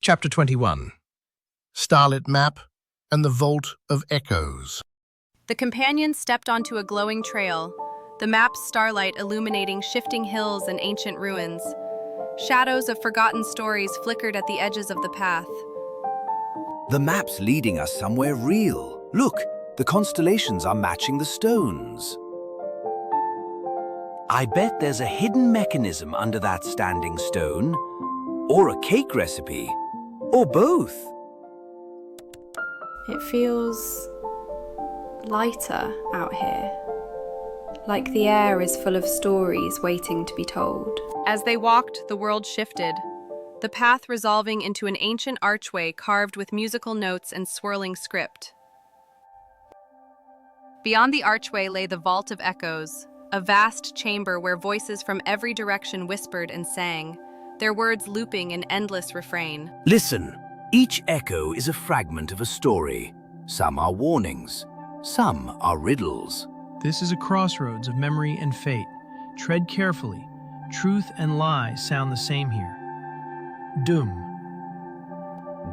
Chapter 21. Starlit Map and the Vault of Echoes. The companions stepped onto a glowing trail, the map's starlight illuminating shifting hills and ancient ruins. Shadows of forgotten stories flickered at the edges of the path. The map's leading us somewhere real. Look, the constellations are matching the stones. I bet there's a hidden mechanism under that standing stone, or a cake recipe, or both. It feels lighter out here, like the air is full of stories waiting to be told. As they walked, the world shifted, the path resolving into an ancient archway carved with musical notes and swirling script. Beyond the archway lay the Vault of Echoes, a vast chamber where voices from every direction whispered and sang, their words looping in endless refrain. Listen, each echo is a fragment of a story. Some are warnings, some are riddles. This is a crossroads of memory and fate. Tread carefully. Truth and lie sound the same here. Doom.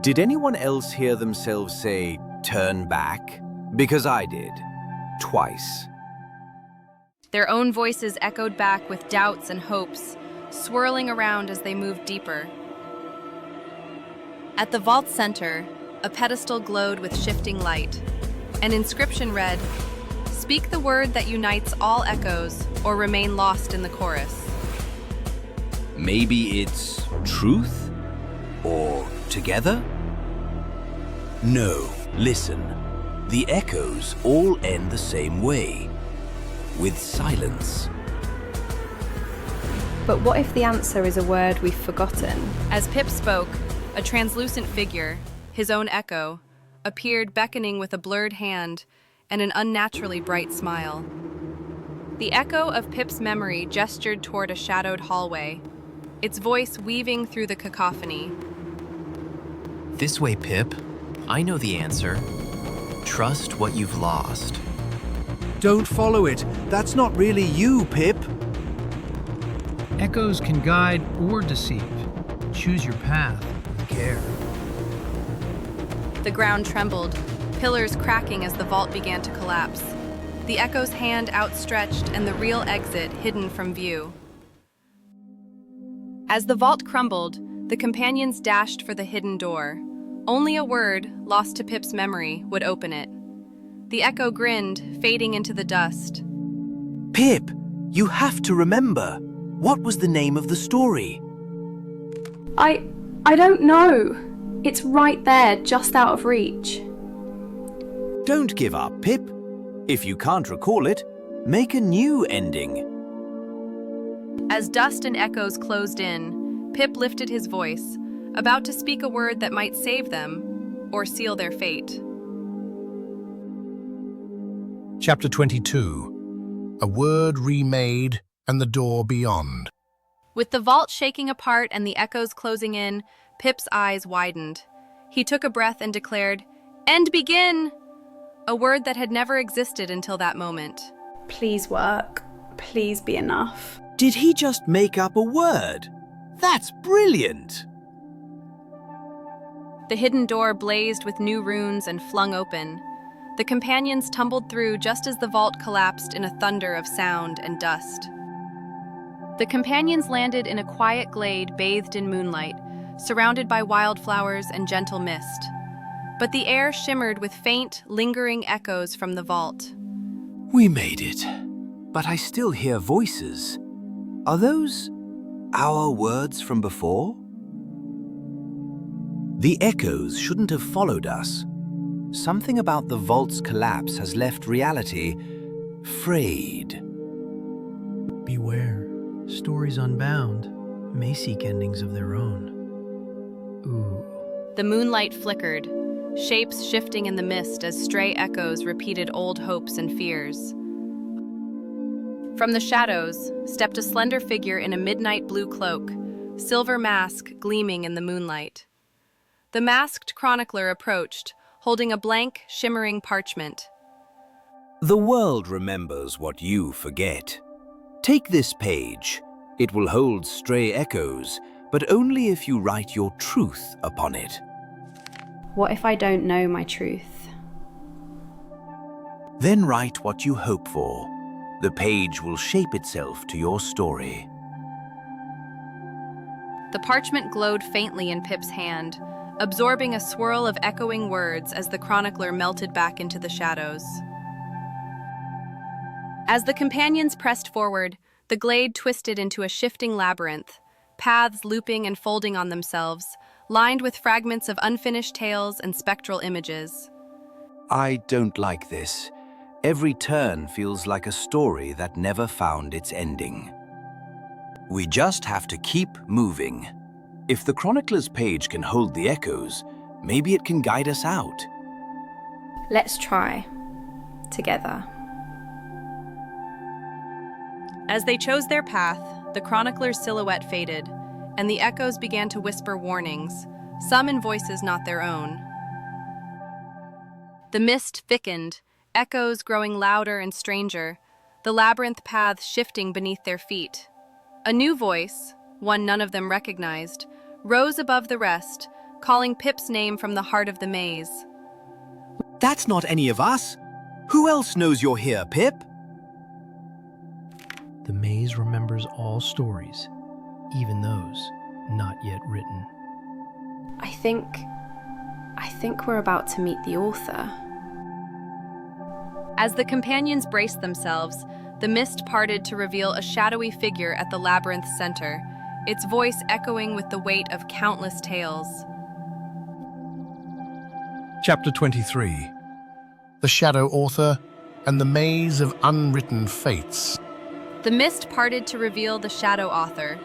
Did anyone else hear themselves say, "Turn back"? Because I did. Twice. Their own voices echoed back with doubts and hopes, swirling around as they moved deeper. At the vault's center, a pedestal glowed with shifting light. An inscription read, "Speak the word that unites all echoes, or remain lost in the chorus." Maybe it's truth? Or together? No, listen. The echoes all end the same way. With silence. But what if the answer is a word we've forgotten? As Pip spoke, a translucent figure, his own echo, appeared beckoning with a blurred hand and an unnaturally bright smile. The echo of Pip's memory gestured toward a shadowed hallway, its voice weaving through the cacophony. This way, Pip. I know the answer. Trust what you've lost. Don't follow it. That's not really you, Pip. Echoes can guide or deceive. Choose your path with care. The ground trembled, pillars cracking as the vault began to collapse. The echo's hand outstretched and the real exit hidden from view. As the vault crumbled, the companions dashed for the hidden door. Only a word, lost to Pip's memory, would open it. The echo grinned, fading into the dust. Pip, you have to remember. What was the name of the story? I don't know. It's right there, just out of reach. Don't give up, Pip. If you can't recall it, make a new ending. As dust and echoes closed in, Pip lifted his voice, about to speak a word that might save them or seal their fate. Chapter 22. A Word Remade and the Door Beyond. With the vault shaking apart and the echoes closing in, Pip's eyes widened. He took a breath and declared, "End begin!" A word that had never existed until that moment. Please work. Please be enough. Did he just make up a word? That's brilliant! The hidden door blazed with new runes and flung open. The companions tumbled through just as the vault collapsed in a thunder of sound and dust. The companions landed in a quiet glade bathed in moonlight, surrounded by wildflowers and gentle mist. But the air shimmered with faint, lingering echoes from the vault. We made it. But I still hear voices. Are those our words from before? The echoes shouldn't have followed us. Something about the vault's collapse has left reality frayed. Beware. Stories unbound may seek endings of their own. Ooh. The moonlight flickered, shapes shifting in the mist as stray echoes repeated old hopes and fears. From the shadows stepped a slender figure in a midnight blue cloak, silver mask gleaming in the moonlight. The masked chronicler approached, holding a blank, shimmering parchment. The world remembers what you forget. Take this page. It will hold stray echoes, but only if you write your truth upon it. What if I don't know my truth? Then write what you hope for. The page will shape itself to your story. The parchment glowed faintly in Pip's hand, absorbing a swirl of echoing words as the chronicler melted back into the shadows. As the companions pressed forward, the glade twisted into a shifting labyrinth, paths looping and folding on themselves, lined with fragments of unfinished tales and spectral images. I don't like this. Every turn feels like a story that never found its ending. We just have to keep moving. If the chronicler's page can hold the echoes, maybe it can guide us out. Let's try. Together. As they chose their path, the chronicler's silhouette faded, and the echoes began to whisper warnings, some in voices not their own. The mist thickened, echoes growing louder and stranger, the labyrinth paths shifting beneath their feet. A new voice, one none of them recognized, rose above the rest, calling Pip's name from the heart of the maze. That's not any of us. Who else knows you're here, Pip? The maze remembers all stories, even those not yet written. I think we're about to meet the author. As the companions braced themselves, the mist parted to reveal a shadowy figure at the labyrinth's center, its voice echoing with the weight of countless tales. Chapter 23. The Shadow Author and the Maze of Unwritten Fates. The mist parted to reveal the shadow author,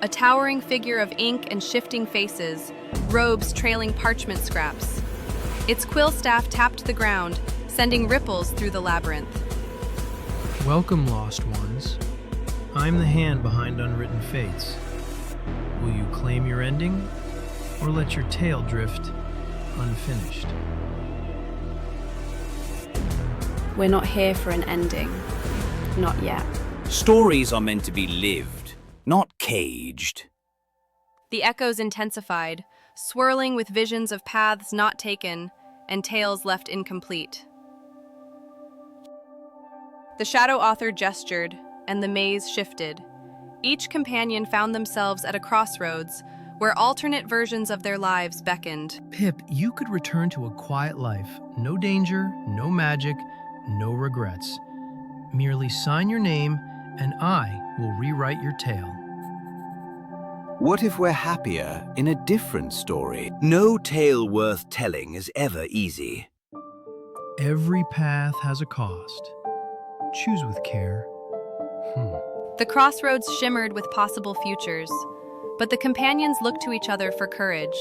a towering figure of ink and shifting faces, robes trailing parchment scraps. Its quill staff tapped the ground, sending ripples through the labyrinth. Welcome, lost ones. I'm the hand behind unwritten fates. Will you claim your ending, or let your tale drift unfinished? We're not here for an ending. Not yet. Stories are meant to be lived, not caged. The echoes intensified, swirling with visions of paths not taken and tales left incomplete. The shadow author gestured, and the maze shifted. Each companion found themselves at a crossroads where alternate versions of their lives beckoned. Pip, you could return to a quiet life. No danger, no magic, no regrets. Merely sign your name, and I will rewrite your tale. What if we're happier in a different story? No tale worth telling is ever easy. Every path has a cost. Choose with care. The crossroads shimmered with possible futures, but the companions looked to each other for courage.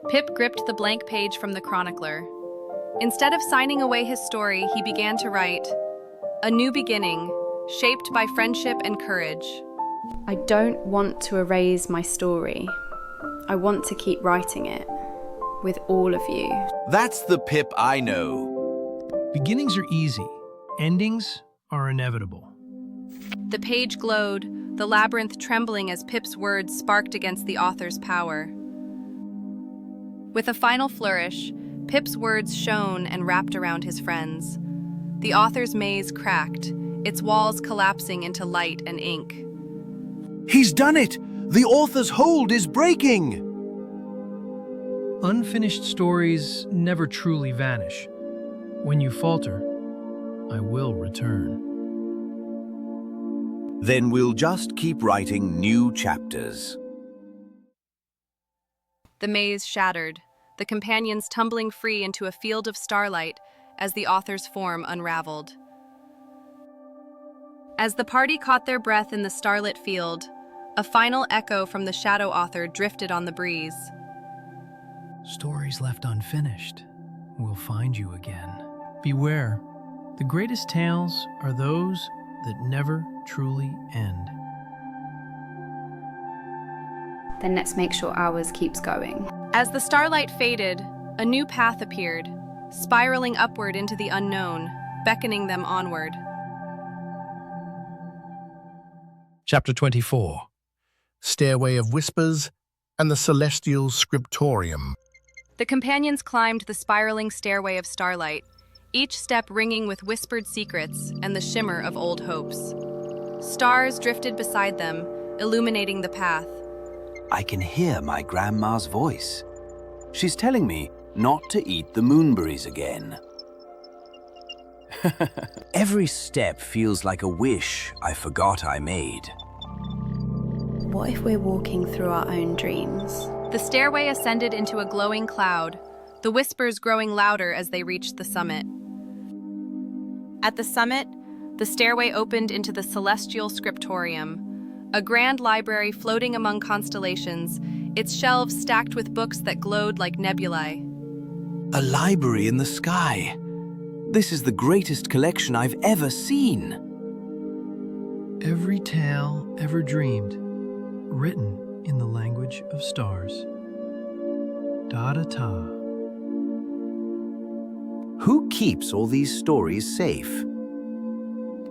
Pip gripped the blank page from the chronicler. Instead of signing away his story, he began to write, "A new beginning, shaped by friendship and courage." I don't want to erase my story. I want to keep writing it with all of you. That's the Pip I know. Beginnings are easy. Endings are inevitable. The page glowed, the labyrinth trembling as Pip's words sparked against the author's power. With a final flourish, Pip's words shone and wrapped around his friends. The author's maze cracked, its walls collapsing into light and ink. He's done it! The author's hold is breaking! Unfinished stories never truly vanish. When you falter, I will return. Then we'll just keep writing new chapters. The maze shattered, the companions tumbling free into a field of starlight as the author's form unraveled. As the party caught their breath in the starlit field, a final echo from the shadow author drifted on the breeze. Stories left unfinished will find you again. Beware, the greatest tales are those that never truly end. Then let's make sure ours keeps going. As the starlight faded, a new path appeared, spiraling upward into the unknown, beckoning them onward. Chapter 24. Stairway of Whispers, and the Celestial Scriptorium. The companions climbed the spiraling stairway of starlight, each step ringing with whispered secrets and the shimmer of old hopes. Stars drifted beside them, illuminating the path. I can hear my grandma's voice. She's telling me not to eat the moonberries again. Every step feels like a wish I forgot I made. What if we're walking through our own dreams? The stairway ascended into a glowing cloud, the whispers growing louder as they reached the summit. At the summit, the stairway opened into the Celestial Scriptorium, a grand library floating among constellations, its shelves stacked with books that glowed like nebulae. A library in the sky. This is the greatest collection I've ever seen. Every tale ever dreamed, written in the language of stars. Da-da-ta. Who keeps all these stories safe?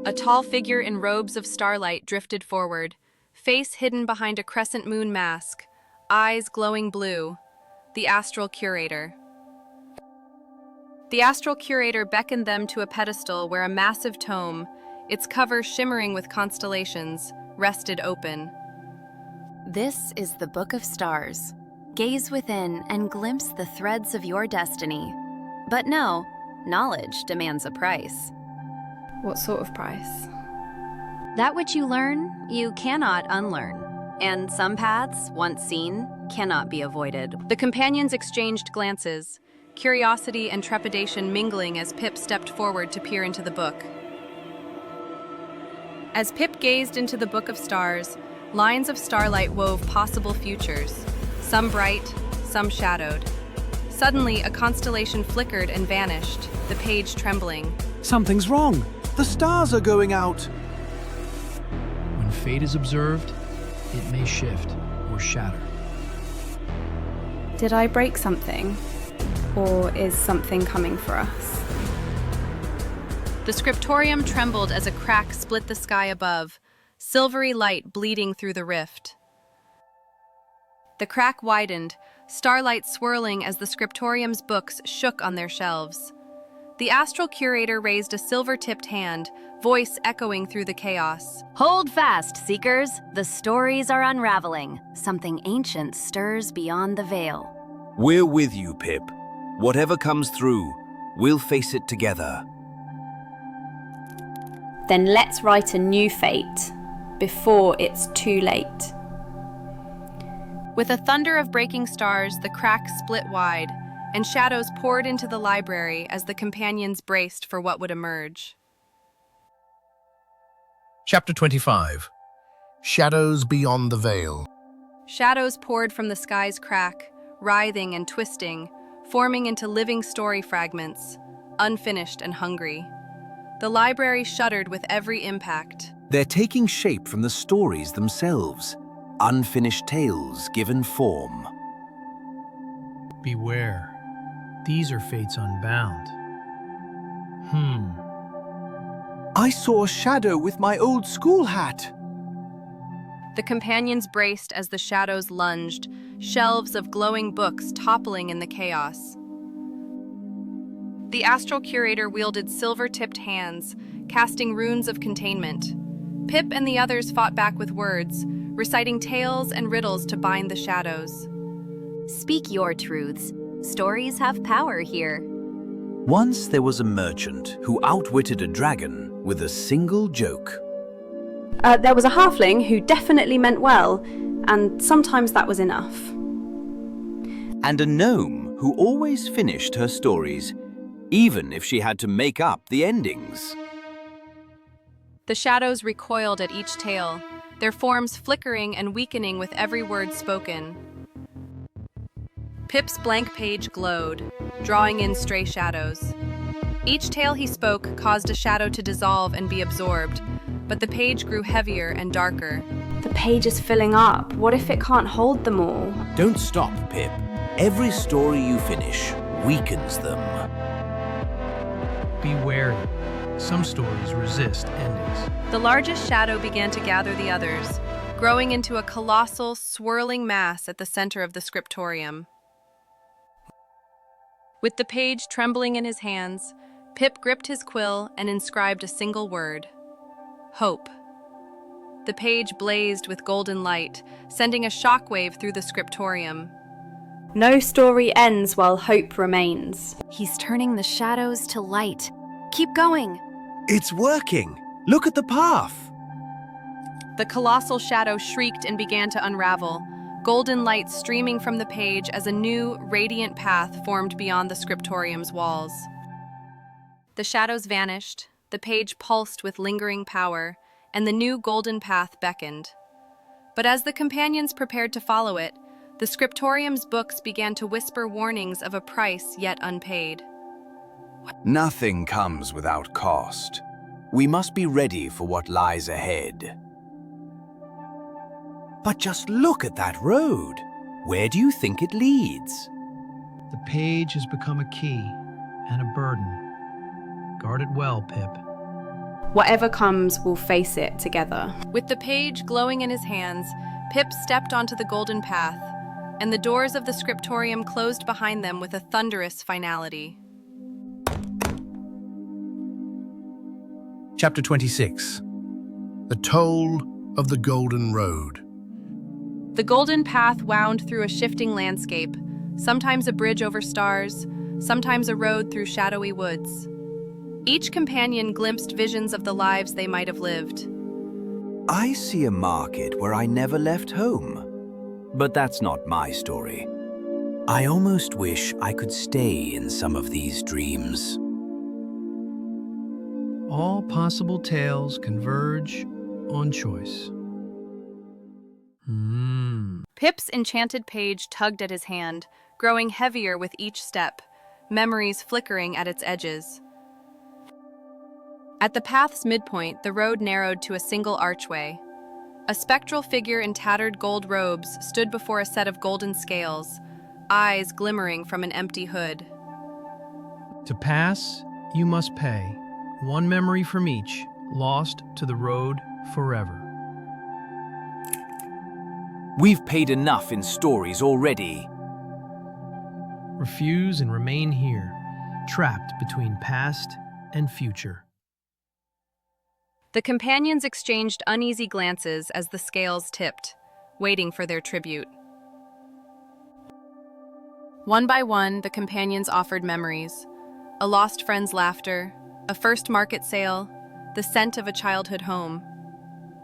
A tall figure in robes of starlight drifted forward, face hidden behind a crescent moon mask, eyes glowing blue. The astral curator. The astral curator beckoned them to a pedestal where a massive tome, its cover shimmering with constellations, rested open. This is the Book of Stars. Gaze within and glimpse the threads of your destiny. But no, knowledge demands a price. What sort of price? That which you learn, you cannot unlearn. And some paths, once seen, cannot be avoided. The companions exchanged glances, curiosity and trepidation mingling as Pip stepped forward to peer into the book. As Pip gazed into the Book of Stars, lines of starlight wove possible futures, some bright, some shadowed. Suddenly, a constellation flickered and vanished, the page trembling. Something's wrong. The stars are going out. When fate is observed, it may shift or shatter. Did I break something? Or is something coming for us? The scriptorium trembled as a crack split the sky above, silvery light bleeding through the rift. The crack widened, starlight swirling as the scriptorium's books shook on their shelves. The astral curator raised a silver-tipped hand, voice echoing through the chaos. Hold fast, seekers. The stories are unraveling. Something ancient stirs beyond the veil. We're with you, Pip. Whatever comes through, we'll face it together. Then let's write a new fate before it's too late. With a thunder of breaking stars, the crack split wide, and shadows poured into the library as the companions braced for what would emerge. Chapter 25. Shadows Beyond the Veil. Shadows poured from the sky's crack, writhing and twisting, forming into living story fragments, unfinished and hungry. The library shuddered with every impact. They're taking shape from the stories themselves, unfinished tales given form. Beware. These are fates unbound. I saw a shadow with my old school hat. The companions braced as the shadows lunged, shelves of glowing books toppling in the chaos. The astral curator wielded silver-tipped hands, casting runes of containment. Pip and the others fought back with words, reciting tales and riddles to bind the shadows. Speak your truths. Stories have power here. Once there was a merchant who outwitted a dragon with a single joke. There was a halfling who definitely meant well, and sometimes that was enough. And a gnome who always finished her stories, even if she had to make up the endings. The shadows recoiled at each tale, their forms flickering and weakening with every word spoken. Pip's blank page glowed, drawing in stray shadows. Each tale he spoke caused a shadow to dissolve and be absorbed, but the page grew heavier and darker. The page is filling up. What if it can't hold them all? Don't stop, Pip. Every story you finish weakens them. Be wary. Some stories resist endings. The largest shadow began to gather the others, growing into a colossal, swirling mass at the center of the scriptorium. With the page trembling in his hands, Pip gripped his quill and inscribed a single word: hope. The page blazed with golden light, sending a shockwave through the scriptorium. No story ends while hope remains. He's turning the shadows to light. Keep going. It's working! Look at the path! The colossal shadow shrieked and began to unravel, golden light streaming from the page as a new, radiant path formed beyond the scriptorium's walls. The shadows vanished, the page pulsed with lingering power, and the new golden path beckoned. But as the companions prepared to follow it, the scriptorium's books began to whisper warnings of a price yet unpaid. Nothing comes without cost. We must be ready for what lies ahead. But just look at that road. Where do you think it leads? The page has become a key and a burden. Guard it well, Pip. Whatever comes, we'll face it together. With the page glowing in his hands, Pip stepped onto the golden path, and the doors of the scriptorium closed behind them with a thunderous finality. Chapter 26. The Toll of the Golden Road. The golden path wound through a shifting landscape, sometimes a bridge over stars, sometimes a road through shadowy woods. Each companion glimpsed visions of the lives they might have lived. I see a market where I never left home. But that's not my story. I almost wish I could stay in some of these dreams. All possible tales converge on choice. Pip's enchanted page tugged at his hand, growing heavier with each step, memories flickering at its edges. At the path's midpoint, the road narrowed to a single archway. A spectral figure in tattered gold robes stood before a set of golden scales, eyes glimmering from an empty hood. To pass, you must pay. One memory from each, lost to the road forever. We've paid enough in stories already. Refuse and remain here, trapped between past and future. The companions exchanged uneasy glances as the scales tipped, waiting for their tribute. One by one, the companions offered memories: a lost friend's laughter, a first market sale, the scent of a childhood home.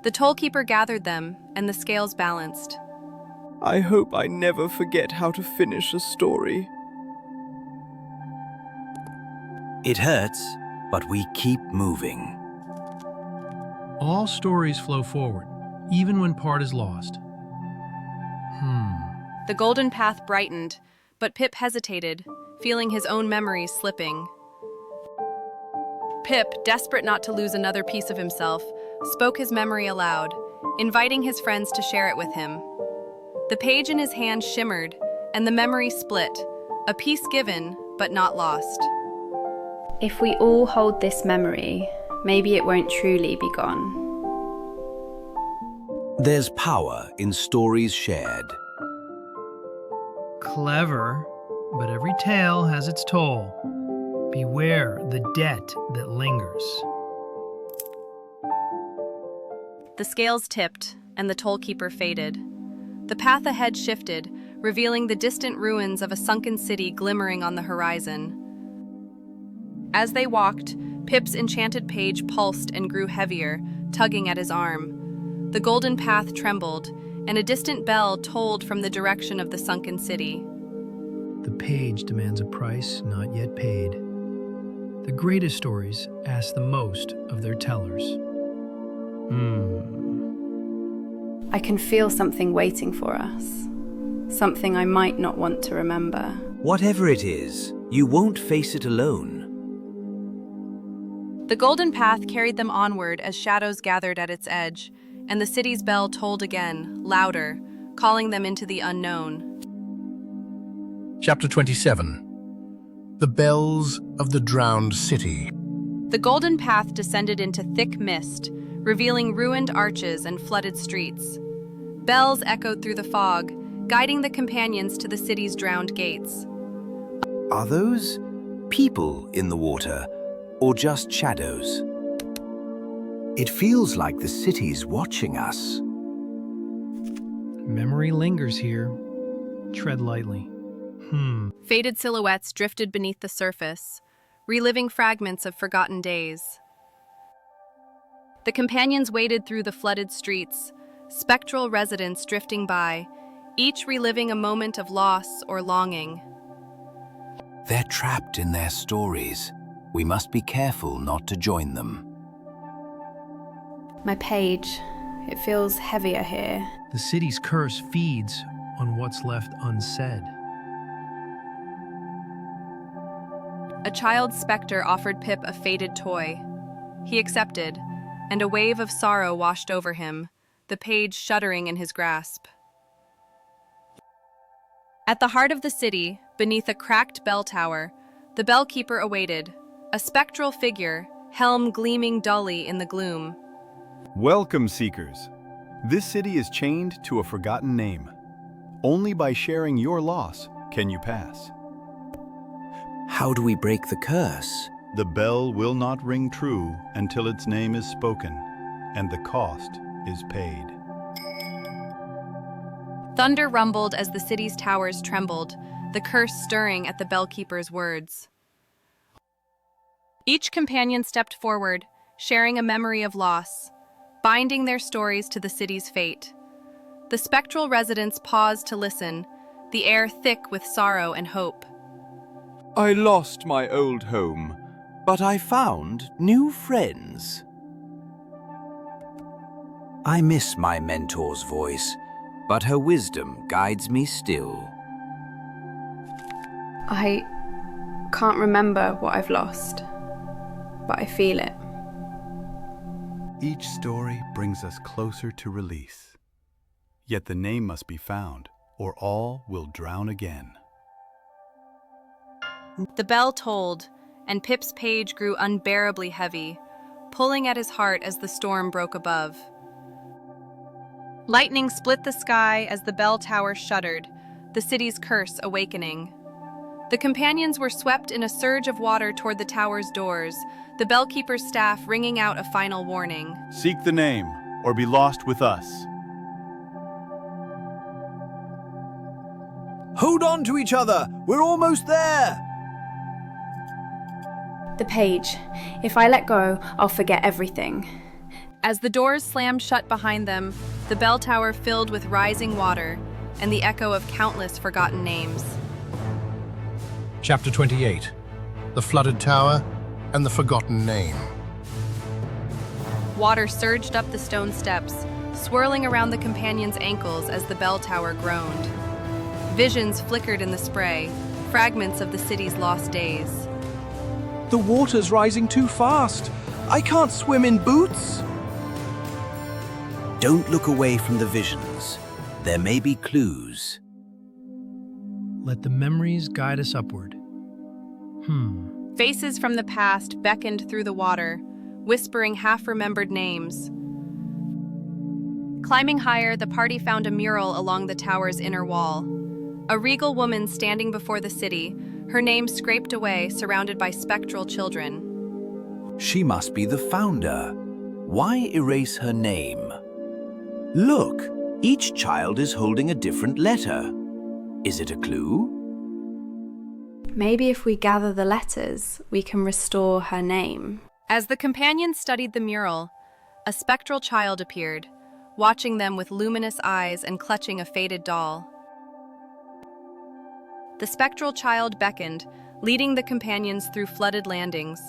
The tollkeeper gathered them, and the scales balanced. I hope I never forget how to finish a story. It hurts, but we keep moving. All stories flow forward, even when part is lost. The golden path brightened, but Pip hesitated, feeling his own memories slipping. Pip, desperate not to lose another piece of himself, spoke his memory aloud, inviting his friends to share it with him. The page in his hand shimmered, and the memory split, a piece given, but not lost. If we all hold this memory, maybe it won't truly be gone. There's power in stories shared. Clever, but every tale has its toll. Beware the debt that lingers. The scales tipped, and the tollkeeper faded. The path ahead shifted, revealing the distant ruins of a sunken city glimmering on the horizon. As they walked, Pip's enchanted page pulsed and grew heavier, tugging at his arm. The golden path trembled, and a distant bell tolled from the direction of the sunken city. The page demands a price not yet paid. The greatest stories ask the most of their tellers. I can feel something waiting for us. Something I might not want to remember. Whatever it is, you won't face it alone. The golden path carried them onward as shadows gathered at its edge, and the city's bell tolled again, louder, calling them into the unknown. Chapter 27. The Bells of the Drowned City. The golden path descended into thick mist, revealing ruined arches and flooded streets. Bells echoed through the fog, guiding the companions to the city's drowned gates. Are those people in the water, or just shadows? It feels like the city's watching us. Memory lingers here. Tread lightly. Faded silhouettes drifted beneath the surface, reliving fragments of forgotten days. The companions waded through the flooded streets, spectral residents drifting by, each reliving a moment of loss or longing. They're trapped in their stories. We must be careful not to join them. My page, it feels heavier here. The city's curse feeds on what's left unsaid. A child's specter offered Pip a faded toy. He accepted, and a wave of sorrow washed over him, the page shuddering in his grasp. At the heart of the city, beneath a cracked bell tower, the bellkeeper awaited, a spectral figure, helm gleaming dully in the gloom. Welcome, seekers. This city is chained to a forgotten name. Only by sharing your loss can you pass. How do we break the curse? The bell will not ring true until its name is spoken, and the cost is paid. Thunder rumbled as the city's towers trembled, the curse stirring at the bellkeeper's words. Each companion stepped forward, sharing a memory of loss, binding their stories to the city's fate. The spectral residents paused to listen, the air thick with sorrow and hope. I lost my old home, But I found new friends. I miss my mentor's voice, but her wisdom guides me still. I can't remember what I've lost, but I feel it. Each story brings us closer to release. Yet the name must be found, or all will drown again. The bell tolled, and Pip's page grew unbearably heavy, pulling at his heart as the storm broke above. Lightning split the sky as the bell tower shuddered, the city's curse awakening. The companions were swept in a surge of water toward the tower's doors, the bellkeeper's staff ringing out a final warning. Seek the name, or be lost with us. Hold on to each other! We're almost there! The page. If I let go, I'll forget everything. As the doors slammed shut behind them, the bell tower filled with rising water and the echo of countless forgotten names. Chapter 28. The Flooded Tower and the Forgotten Name. Water surged up the stone steps, swirling around the companions' ankles as the bell tower groaned. Visions flickered in the spray, fragments of the city's lost days. The water's rising too fast. I can't swim in boots. Don't look away from the visions. There may be clues. Let the memories guide us upward. Faces from the past beckoned through the water, whispering half-remembered names. Climbing higher, the party found a mural along the tower's inner wall. A regal woman standing before the city, her name scraped away, surrounded by spectral children. She must be the founder. Why erase her name? Look, each child is holding a different letter. Is it a clue? Maybe if we gather the letters, we can restore her name. As the companions studied the mural, a spectral child appeared, watching them with luminous eyes and clutching a faded doll. The spectral child beckoned, leading the companions through flooded landings.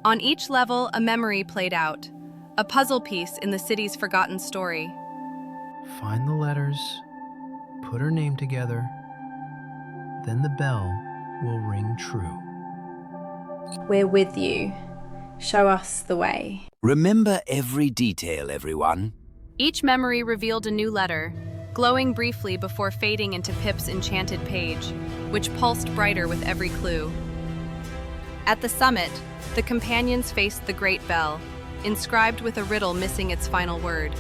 On each level, a memory played out, a puzzle piece in the city's forgotten story. Find the letters, put her name together, then the bell will ring true. We're with you. Show us the way. Remember every detail, everyone. Each memory revealed a new letter, glowing briefly before fading into Pip's enchanted page, which pulsed brighter with every clue. At the summit, the companions faced the great bell, inscribed with a riddle missing its final word.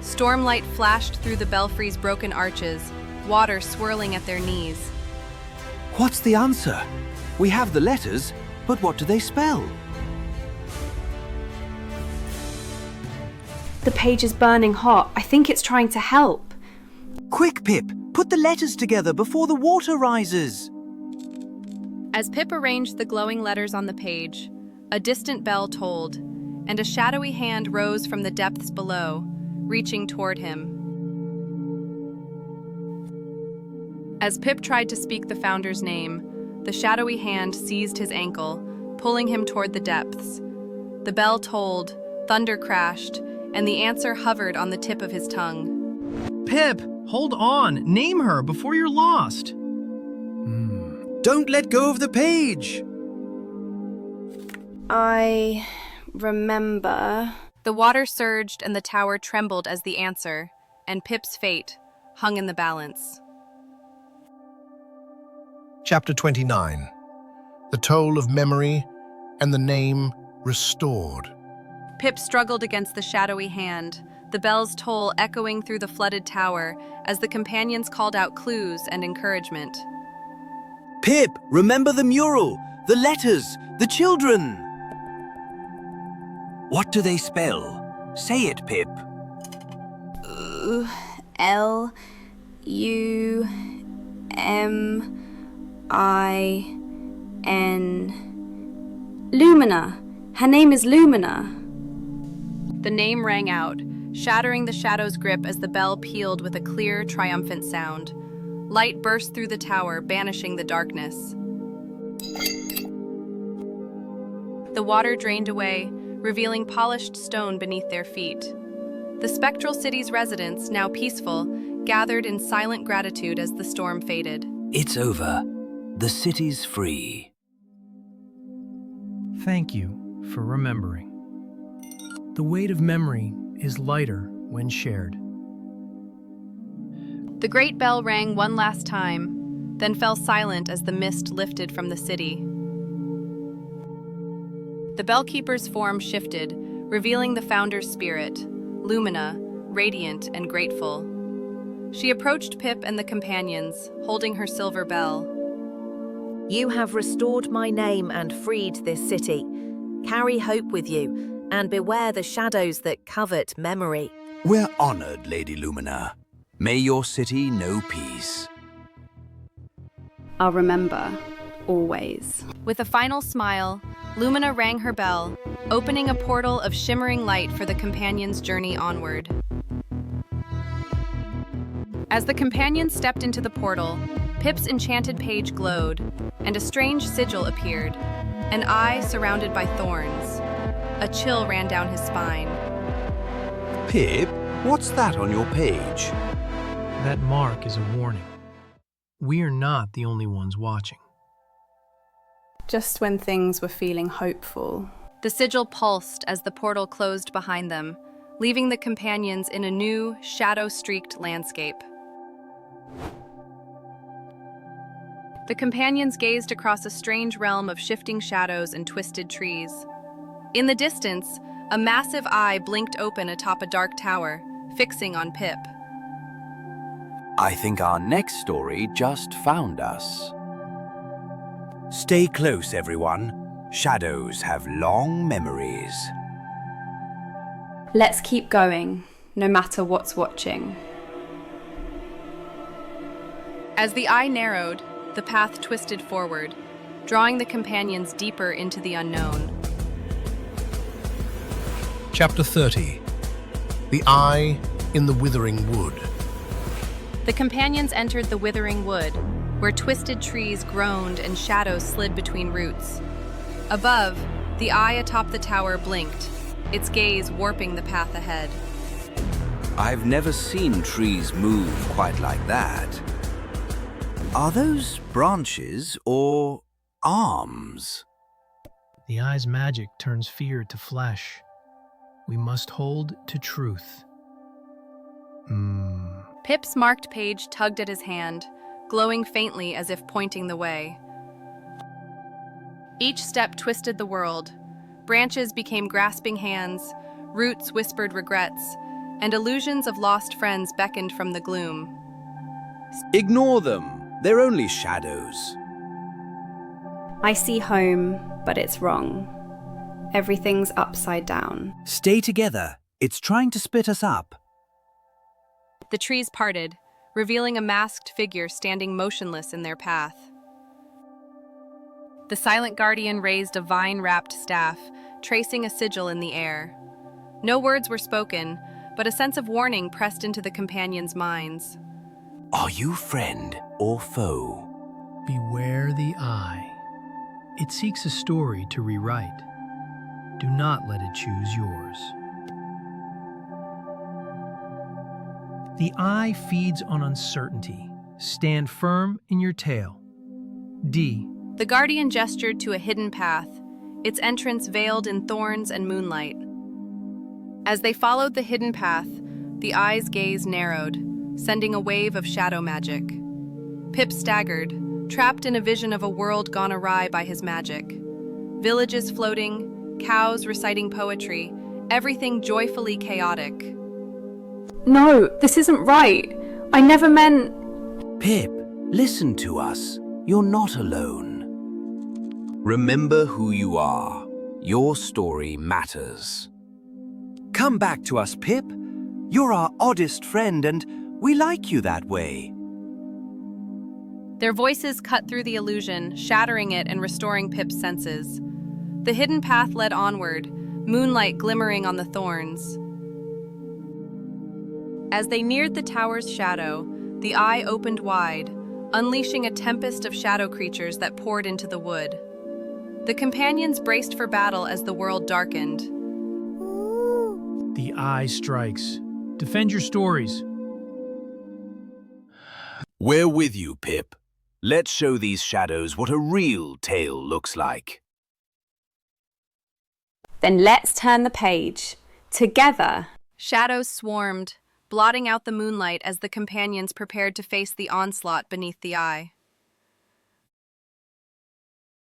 Stormlight flashed through the belfry's broken arches, water swirling at their knees. What's the answer? We have the letters, but what do they spell? The page is burning hot. I think it's trying to help. Quick, Pip! Put the letters together before the water rises! As Pip arranged the glowing letters on the page, a distant bell tolled, and a shadowy hand rose from the depths below, reaching toward him. As Pip tried to speak the founder's name, the shadowy hand seized his ankle, pulling him toward the depths. The bell tolled, thunder crashed, and the answer hovered on the tip of his tongue. Pip, hold on. Name her before you're lost. Don't let go of the page! I remember. The water surged and the tower trembled as the answer, and Pip's fate hung in the balance. Chapter 29. The Toll of Memory and the Name Restored. Pip struggled against the shadowy hand, the bell's toll echoing through the flooded tower as the companions called out clues and encouragement. Pip, remember the mural, the letters, the children! What do they spell? Say it, Pip. Lumina. Lumina. Her name is Lumina. The name rang out, shattering the shadow's grip as the bell pealed with a clear, triumphant sound. Light burst through the tower, banishing the darkness. The water drained away, revealing polished stone beneath their feet. The spectral city's residents, now peaceful, gathered in silent gratitude as the storm faded. It's over. The city's free. Thank you for remembering. The weight of memory is lighter when shared. The great bell rang one last time, then fell silent as the mist lifted from the city. The bellkeeper's form shifted, revealing the founder's spirit, Lumina, radiant and grateful. She approached Pip and the companions, holding her silver bell. You have restored my name and freed this city. Carry hope with you, and beware the shadows that covet memory. We're honored, Lady Lumina. May your city know peace. I'll remember, always. With a final smile, Lumina rang her bell, opening a portal of shimmering light for the companions' journey onward. As the companions stepped into the portal, Pip's enchanted page glowed, and a strange sigil appeared, an eye surrounded by thorns. A chill ran down his spine. Pip, what's that on your page? That mark is a warning. We are not the only ones watching. Just when things were feeling hopeful. The sigil pulsed as the portal closed behind them, leaving the companions in a new, shadow-streaked landscape. The companions gazed across a strange realm of shifting shadows and twisted trees. In the distance, a massive eye blinked open atop a dark tower, fixing on Pip. I think our next story just found us. Stay close, everyone. Shadows have long memories. Let's keep going, no matter what's watching. As the eye narrowed, the path twisted forward, drawing the companions deeper into the unknown. Chapter 30. The Eye in the Withering Wood. The companions entered the Withering Wood, where twisted trees groaned and shadows slid between roots. Above, the eye atop the tower blinked, its gaze warping the path ahead. I've never seen trees move quite like that. Are those branches or arms? The eye's magic turns fear to flesh. We must hold to truth. Pip's marked page tugged at his hand, glowing faintly as if pointing the way. Each step twisted the world. Branches became grasping hands, roots whispered regrets, and illusions of lost friends beckoned from the gloom. Ignore them. They're only shadows. I see home, but it's wrong. Everything's upside down. Stay together. It's trying to split us up. The trees parted, revealing a masked figure standing motionless in their path. The silent guardian raised a vine-wrapped staff, tracing a sigil in the air. No words were spoken, but a sense of warning pressed into the companions' minds. Are you friend or foe? Beware the eye. It seeks a story to rewrite. Do not let it choose yours. The eye feeds on uncertainty. Stand firm in your tale. D. The guardian gestured to a hidden path, its entrance veiled in thorns and moonlight. As they followed the hidden path, the eye's gaze narrowed, sending a wave of shadow magic. Pip staggered, trapped in a vision of a world gone awry by his magic. Villages floating, cows reciting poetry, everything joyfully chaotic. No, this isn't right. I never meant... Pip, listen to us. You're not alone. Remember who you are. Your story matters. Come back to us, Pip. You're our oddest friend, and we like you that way. Their voices cut through the illusion, shattering it and restoring Pip's senses. The hidden path led onward, moonlight glimmering on the thorns. As they neared the tower's shadow, the eye opened wide, unleashing a tempest of shadow creatures that poured into the wood. The companions braced for battle as the world darkened. The eye strikes. Defend your stories. We're with you, Pip. Let's show these shadows what a real tale looks like. Then let's turn the page. Together. Shadows swarmed, blotting out the moonlight as the companions prepared to face the onslaught beneath the eye.